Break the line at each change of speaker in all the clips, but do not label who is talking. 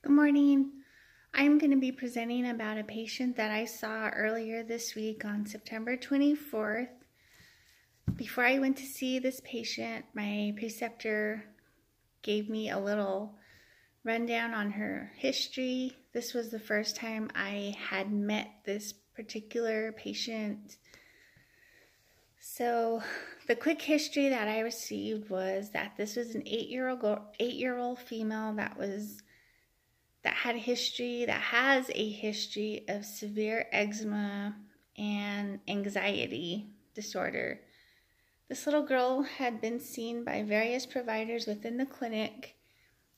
Good morning. I'm going to be presenting about a patient that I saw earlier this week on September 24th. Before I went to see this patient, my preceptor gave me a little rundown on her history. This was the first time I had met this particular patient. So the quick history that I received was that this was an 8-year-old female that has a history of severe eczema and anxiety disorder. This little girl had been seen by various providers within the clinic,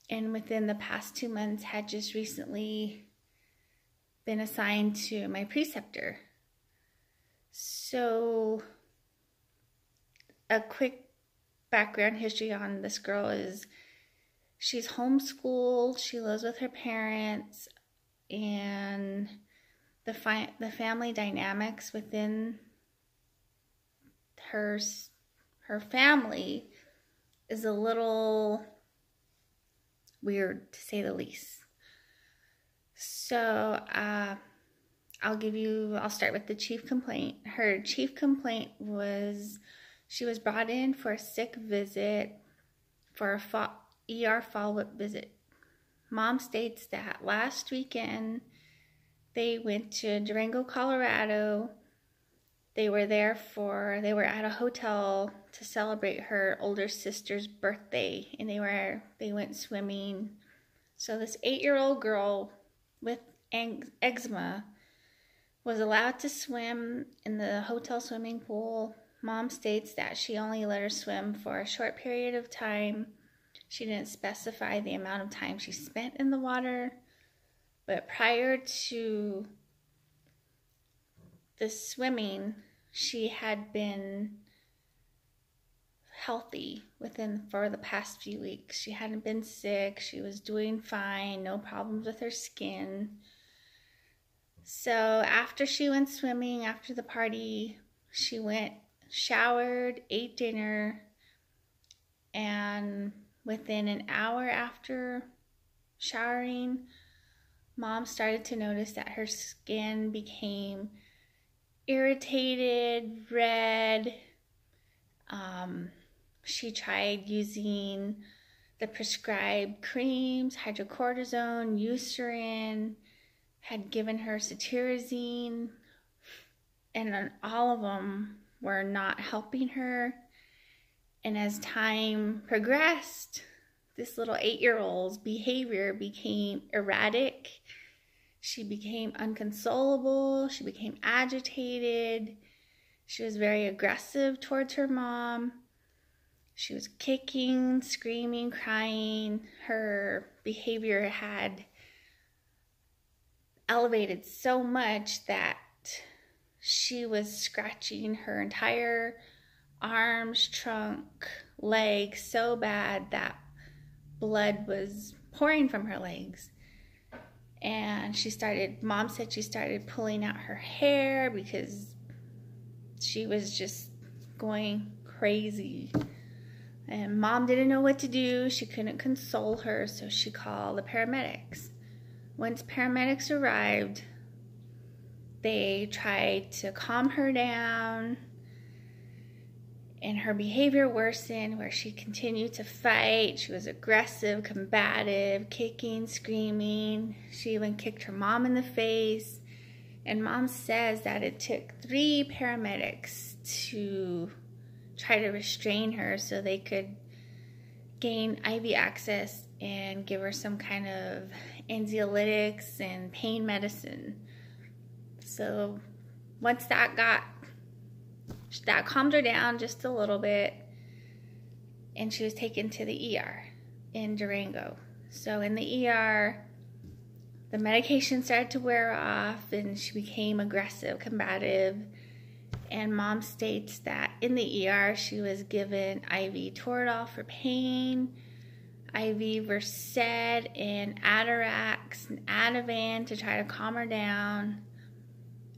and within the past 2 months had just recently been assigned to my preceptor. So a quick background history on this girl is she's homeschooled, she lives with her parents, and the family dynamics within her family is a little weird, to say the least. So I'll start with the chief complaint. Her chief complaint was she was brought in for a sick visit for a ER follow-up visit. Mom states that last weekend they went to Durango, Colorado. They were at a hotel to celebrate her older sister's birthday, and they went swimming. So this 8-year-old girl with eczema was allowed to swim in the hotel swimming pool. Mom states that she only let her swim for a short period of time. She didn't specify the amount of time she spent in the water, but prior to the swimming, she had been healthy for the past few weeks. She hadn't been sick. She was doing fine, no problems with her skin. So after she went swimming, after the party, she went, showered, ate dinner, and within an hour after showering, Mom started to notice that her skin became irritated, red. She tried using the prescribed creams, hydrocortisone, Eucerin, had given her cetirizine, and all of them were not helping her. And as time progressed, this little 8-year-old's behavior became erratic. She became inconsolable. She became agitated. She was very aggressive towards her mom. She was kicking, screaming, crying. Her behavior had elevated so much that she was scratching her entire arms, trunk, legs so bad that blood was pouring from her legs. And Mom said she started pulling out her hair because she was just going crazy. And Mom didn't know what to do. She couldn't console her, so she called the paramedics. Once paramedics arrived, they tried to calm her down, and her behavior worsened, where she continued to fight. She was aggressive, combative, kicking, screaming. She even kicked her mom in the face. And Mom says that it took 3 paramedics to try to restrain her so they could gain IV access and give her some kind of anxiolytics and pain medicine. So once that calmed her down just a little bit, and she was taken to the ER in Durango. So in the ER, the medication started to wear off, and she became aggressive, combative. And Mom states that in the ER, she was given IV Toradol for pain, IV Versed, and Atarax, and Ativan to try to calm her down.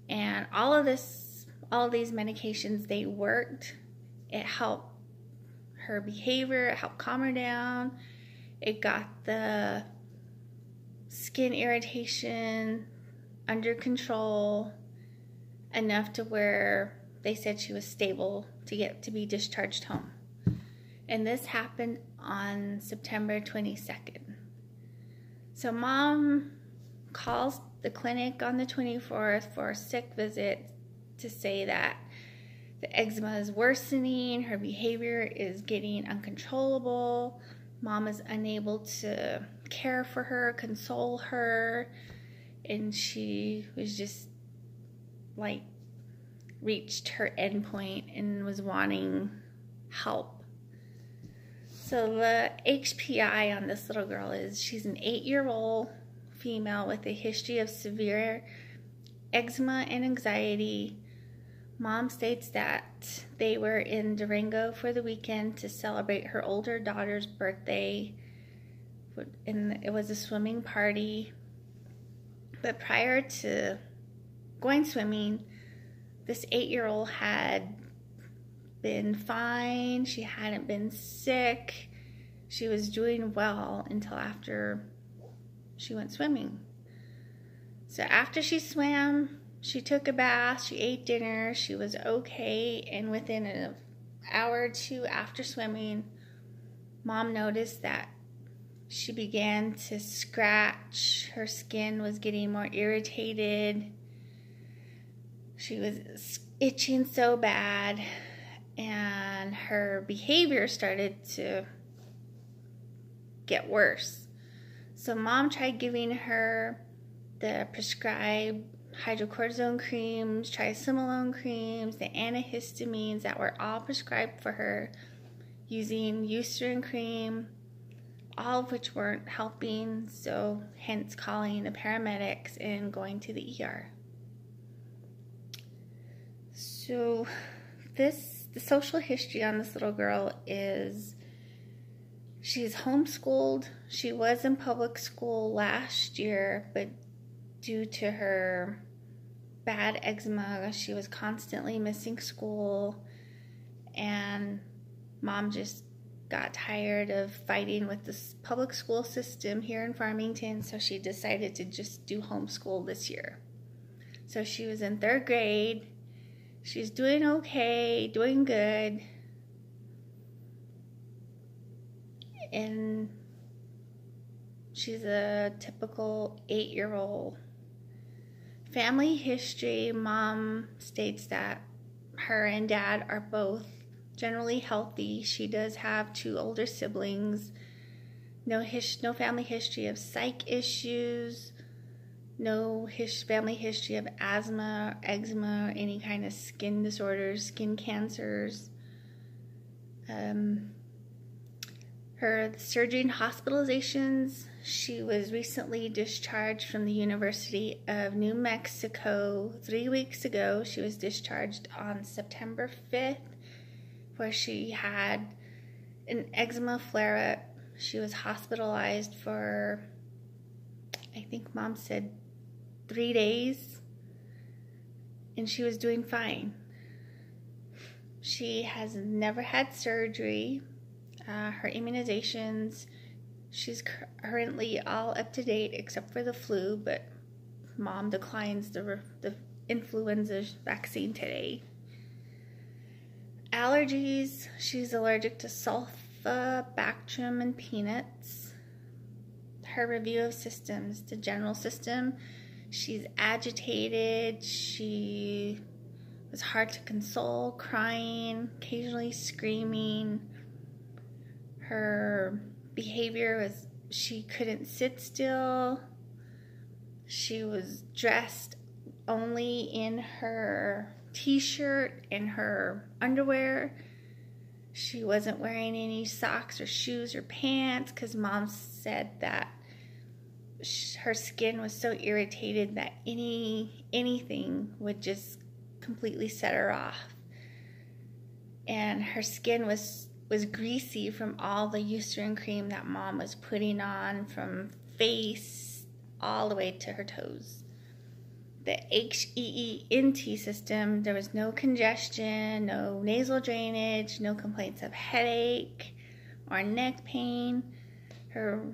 And all of these medications, they worked. It helped her behavior, it helped calm her down. It got the skin irritation under control, enough to where they said she was stable to get to be discharged home. And this happened on September 22nd. So mom calls the clinic on the 24th for a sick visit to say that the eczema is worsening, her behavior is getting uncontrollable, mom is unable to care for her, console her, and she was just like reached her end point and was wanting help. So the HPI on this little girl is she's an 8-year-old female with a history of severe eczema and anxiety. Mom states that they were in Durango for the weekend to celebrate her older daughter's birthday, and it was a swimming party. But prior to going swimming, this 8-year-old had been fine. She hadn't been sick. She was doing well until after she went swimming. So after she swam, she took a bath, she ate dinner, she was okay, and within an hour or two after swimming, mom noticed that she began to scratch. Her skin was getting more irritated. She was itching so bad, and her behavior started to get worse. So mom tried giving her the prescribed hydrocortisone creams, triamcinolone creams, the antihistamines that were all prescribed for her, using Eucerin cream, all of which weren't helping, so hence calling the paramedics and going to the ER. So the social history on this little girl is she's homeschooled. She was in public school last year, but due to her bad eczema, she was constantly missing school, and mom just got tired of fighting with this public school system here in Farmington, so she decided to just do homeschool this year. So she was in 3rd grade. She's doing okay, doing good, and she's a typical 8-year-old. Family history, mom states that her and dad are both generally healthy. She does have 2 older siblings. No family history of psych issues. No family history of asthma, eczema, or any kind of skin disorders, skin cancers. Her surgery and hospitalizations, she was recently discharged from the University of New Mexico 3 weeks ago. She was discharged on September 5th, where she had an eczema flare-up. She was hospitalized for, I think mom said, 3 days, and she was doing fine. She has never had surgery. Her immunizations, she's currently all up to date except for the flu, but mom declines the influenza vaccine today. Allergies, she's allergic to sulfa, Bactrim, and peanuts. Her review of systems, the general system, she's agitated, she was hard to console, crying, occasionally screaming. Her behavior was she couldn't sit still. She was dressed only in her t-shirt and her underwear. She wasn't wearing any socks or shoes or pants because mom said that her skin was so irritated that anything would just completely set her off. And her skin was greasy from all the Eucerin cream that mom was putting on, from face all the way to her toes. The HEENT system, there was no congestion, no nasal drainage, no complaints of headache or neck pain. Her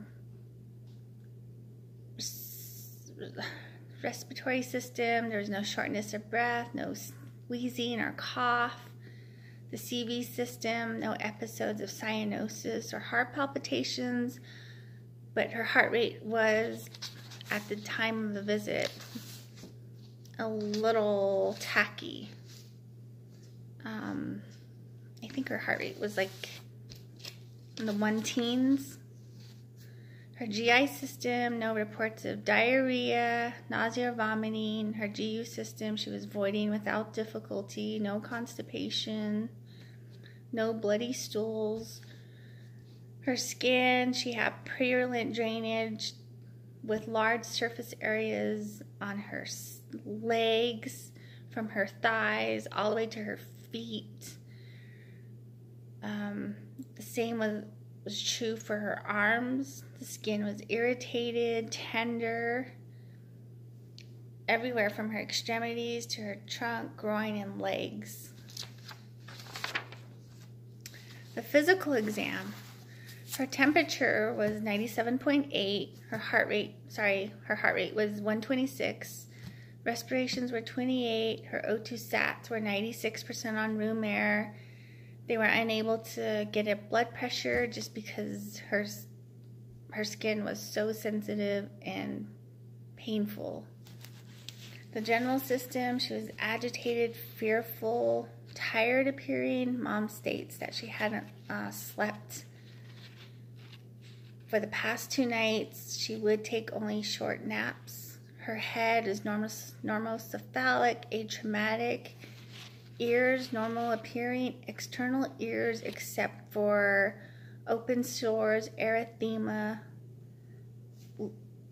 respiratory system, there was no shortness of breath, no wheezing or cough. The CV system, no episodes of cyanosis or heart palpitations, but her heart rate was, at the time of the visit, a little tacky. I think her heart rate was like in the 1-teens. Her GI system, no reports of diarrhea, nausea, or vomiting. Her GU system, she was voiding without difficulty, no constipation, no bloody stools. Her skin, she had purulent drainage with large surface areas on her legs, from her thighs all the way to her feet. The same was true for her arms. The skin was irritated, tender, everywhere from her extremities to her trunk, groin, and legs. The physical exam. Her temperature was 97.8. Her heart rate was 126. Respirations were 28. Her O2 sats were 96% on room air. They were unable to get a blood pressure just because her skin was so sensitive and painful. The general system, she was agitated, fearful, tired appearing. Mom states that she hadn't slept for the past 2 nights. She would take only short naps. Her head is normocephalic, atraumatic. Ears, normal appearing. External ears except for open sores, erythema,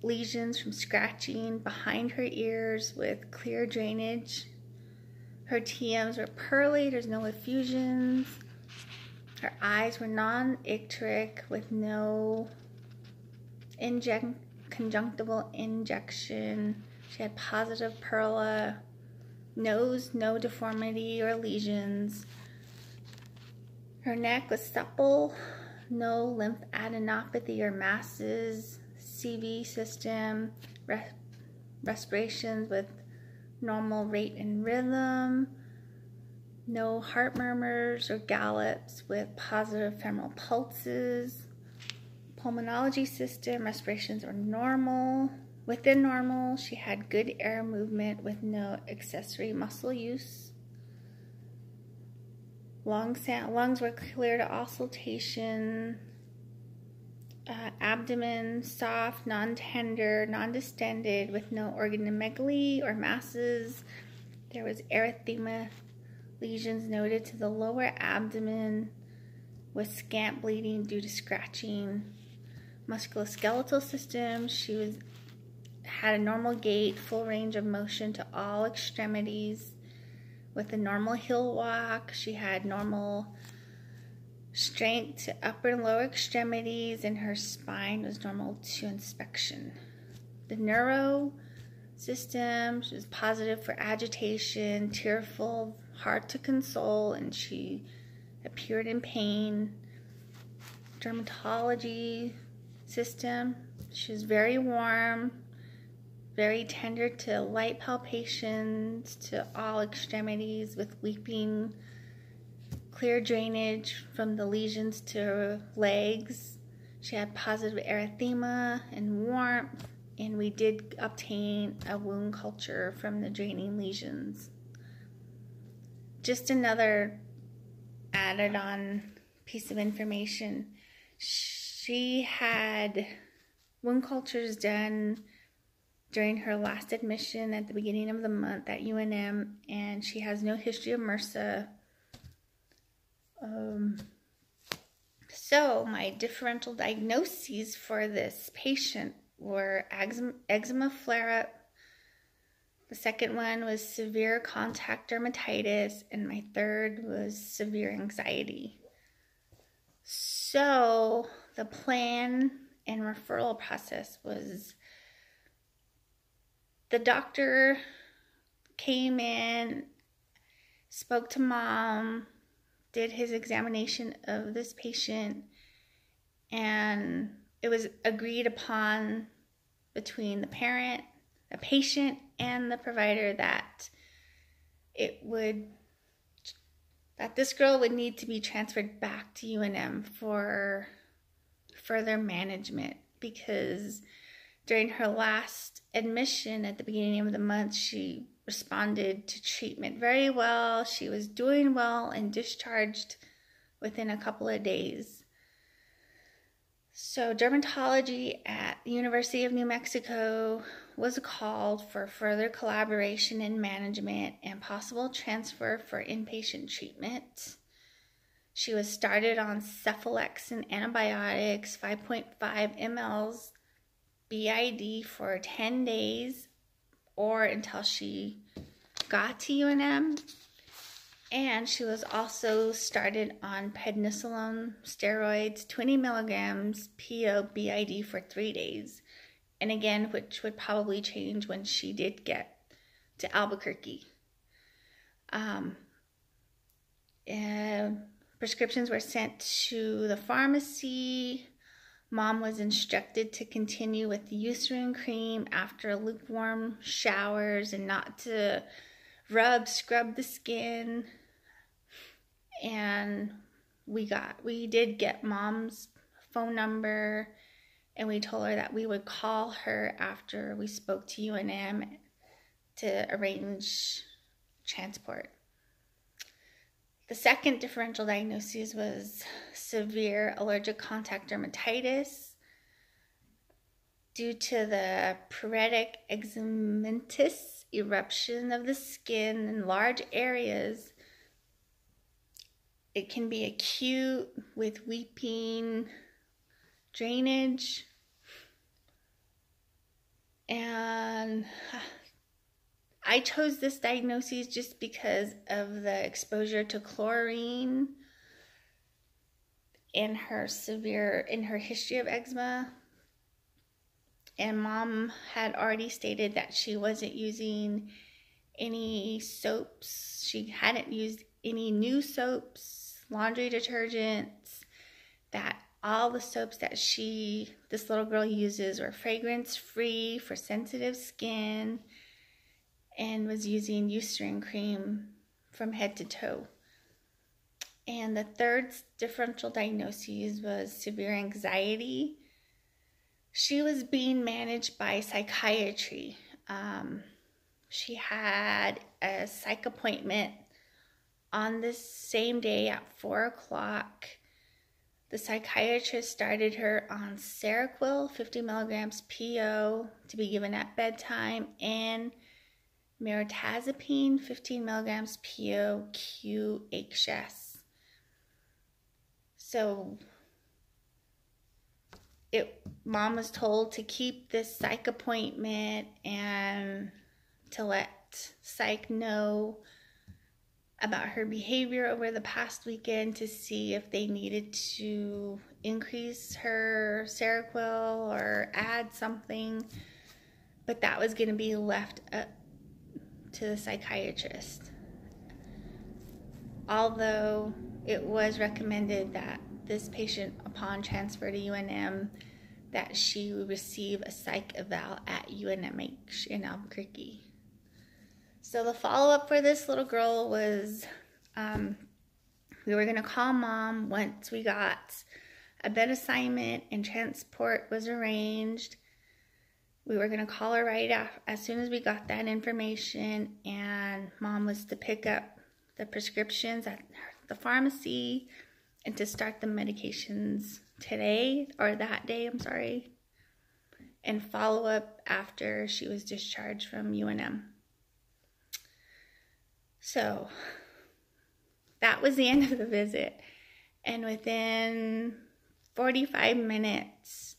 lesions from scratching behind her ears with clear drainage. Her TMs were pearly, there's no effusions. Her eyes were non-icteric with no conjunctival injection. She had positive pearla. Nose, no deformity or lesions. Her neck was supple, no lymphadenopathy or masses. CV system, respirations with normal rate and rhythm. No heart murmurs or gallops with positive femoral pulses. Pulmonology system, respirations were normal. Within normal, she had good air movement with no accessory muscle use. Lungs were clear to auscultation. Abdomen soft, non-tender, non-distended with no organomegaly or masses. There was erythema lesions noted to the lower abdomen with scant bleeding due to scratching. Musculoskeletal system, she had a normal gait, full range of motion to all extremities with a normal hill walk. She had normal strength to upper and lower extremities, and her spine was normal to inspection. The neuro system, she was positive for agitation, tearful, hard to console, and she appeared in pain. Dermatology system, she was very warm, very tender to light palpations to all extremities with weeping, clear drainage from the lesions to her legs. She had positive erythema and warmth, and we did obtain a wound culture from the draining lesions. Just another added on piece of information. She had wound cultures done during her last admission at the beginning of the month at UNM, and she has no history of MRSA. So my differential diagnoses for this patient were eczema flare-up. The second one was severe contact dermatitis, and my third was severe anxiety. So the plan and referral process was, the doctor came in, spoke to Mom, did his examination of this patient, and it was agreed upon between the parent, the patient and the provider that this girl would need to be transferred back to UNM for further management, because during her last admission at the beginning of the month, she responded to treatment very well. She was doing well and discharged within a couple of days. So dermatology at the University of New Mexico was called for further collaboration in management and possible transfer for inpatient treatment. She was started on cephalexin antibiotics, 5.5 mLs BID for 10 days or until she got to UNM. And she was also started on prednisolone steroids, 20 milligrams PO BID for 3 days. And again, which would probably change when she did get to Albuquerque. Prescriptions were sent to the pharmacy. Mom was instructed to continue with the Eucerin cream after lukewarm showers and not to scrub the skin. And we did get Mom's phone number, and we told her that we would call her after we spoke to UNM to arrange transport. The second differential diagnosis was severe allergic contact dermatitis. Due to the pruritic eczematous eruption of the skin in large areas, it can be acute with weeping, drainage, and I chose this diagnosis just because of the exposure to chlorine in her history of eczema. And Mom had already stated that she wasn't using any soaps. She hadn't used any new soaps, laundry detergents, that all the soaps that this little girl uses were fragrance-free for sensitive skin, and was using Eucerin cream from head to toe. And the third differential diagnosis was severe anxiety. She was being managed by psychiatry. She had a psych appointment on this same day at 4 o'clock. The psychiatrist started her on Seroquel, 50 milligrams PO, to be given at bedtime, and mirtazapine, 15 milligrams PO, QHS. So Mom was told to keep this psych appointment and to let psych know about her behavior over the past weekend to see if they needed to increase her Seroquel or add something. But that was going to be left up to the psychiatrist. Although it was recommended that this patient, upon transfer to UNM, that she receive a psych eval at UNMH in Albuquerque. So the follow-up for this little girl was we were going to call Mom once we got a bed assignment and transport was arranged. We were going to call her right as soon as we got that information, and Mom was to pick up the prescriptions at the pharmacy and to start the medications that day, and follow up after she was discharged from UNM. So that was the end of the visit, and within 45 minutes,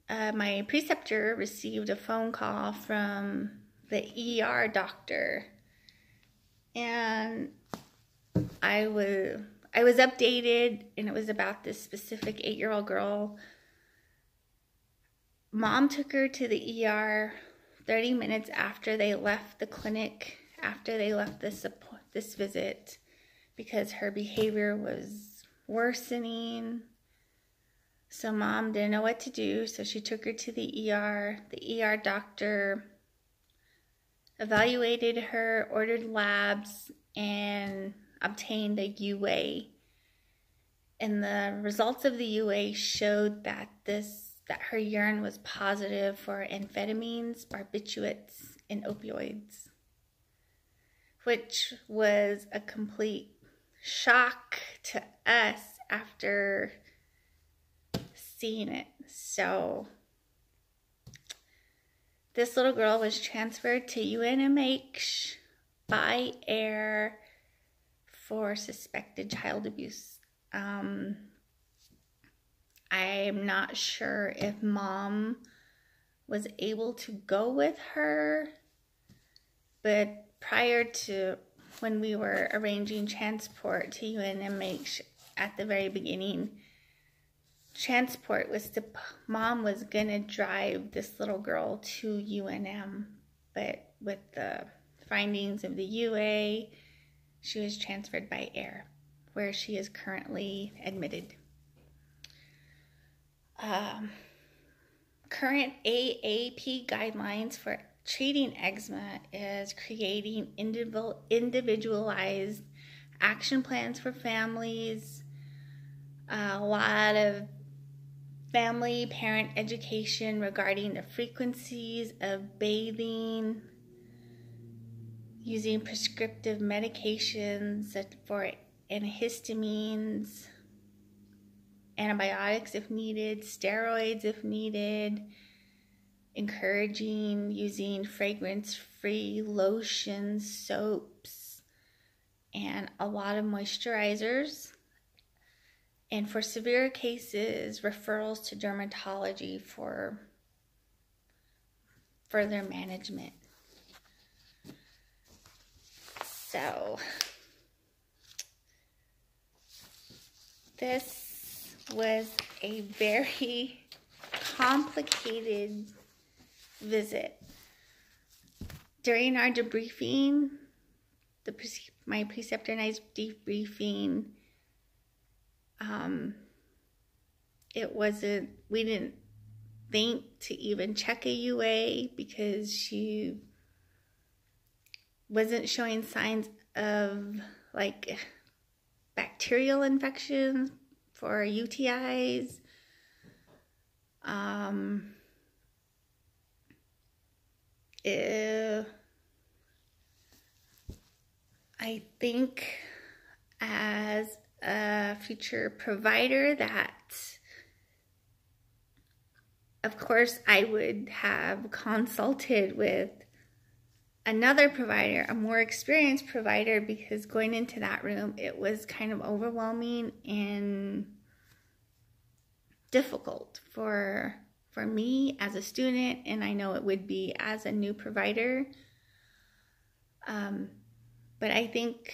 my preceptor received a phone call from the ER doctor, and I was updated, and it was about this specific 8-year-old girl. Mom took her to the ER 30 minutes after they left the clinic, after they left this visit, because her behavior was worsening. So mom didn't know what to do, so she took her to the ER. The ER doctor evaluated her, ordered labs, and obtained a UA. And the results of the UA showed that her urine was positive for amphetamines, barbiturates, and opioids, which was a complete shock to us after seeing it. So this little girl was transferred to UNMH by air for suspected child abuse. I'm not sure if mom was able to go with her, but prior to when we were arranging transport to UNMH at the very beginning, mom was gonna drive this little girl to UNM, but with the findings of the UA, she was transferred by air, where she is currently admitted. Current AAP guidelines for treating eczema is creating individualized action plans for families, a lot of family parent education regarding the frequencies of bathing, using prescriptive medications for antihistamines, antibiotics if needed, steroids if needed, encouraging using fragrance-free lotions, soaps, and a lot of moisturizers. And for severe cases, referrals to dermatology for further management. So this was a very complicated visit. During our debriefing, my preceptor and I's debriefing, we didn't think to even check a UA because she wasn't showing signs of like bacterial infections for UTIs. I think as a future provider that, of course, I would have consulted with another provider, a more experienced provider, because going into that room, it was kind of overwhelming and difficult for me as a student, and I know it would be as a new provider. But I think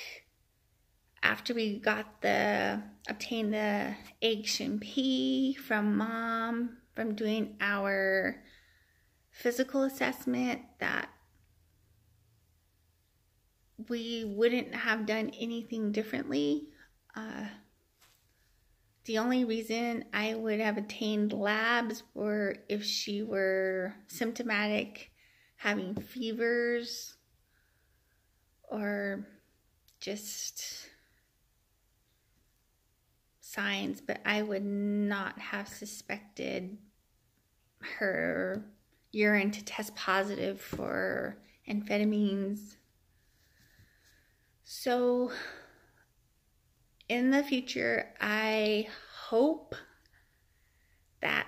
after we obtained the HMP from mom, from doing our physical assessment, that we wouldn't have done anything differently. The only reason I would have obtained labs were if she were symptomatic, having fevers, or just signs, but I would not have suspected her urine to test positive for amphetamines. So in the future, I hope that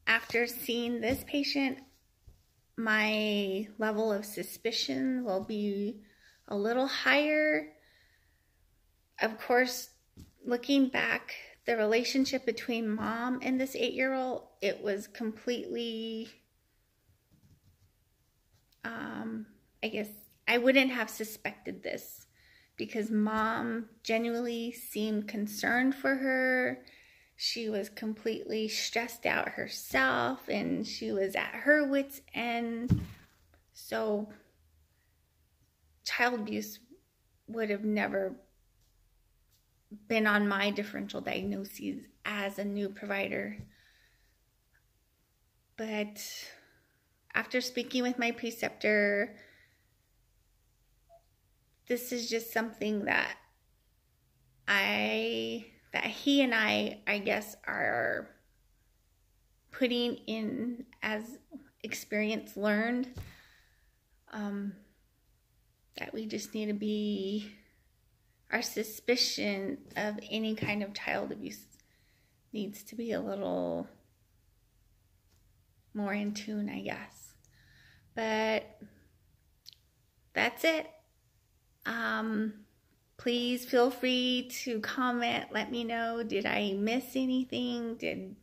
after seeing this patient, my level of suspicion will be a little higher. Of course, looking back, the relationship between mom and this 8-year-old, it was completely, I guess I wouldn't have suspected this because mom genuinely seemed concerned for her. She was completely stressed out herself and she was at her wit's end. So child abuse would have never been on my differential diagnoses as a new provider. But after speaking with my preceptor, this is just something that he and I guess, are putting in as experience learned. That we just need to be, our suspicion of any kind of child abuse needs to be a little more in tune, I guess. But that's it. Please feel free to comment. Let me know, did I miss anything?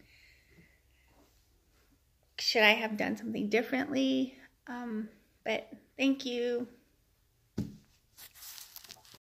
Should I have done something differently? But thank you.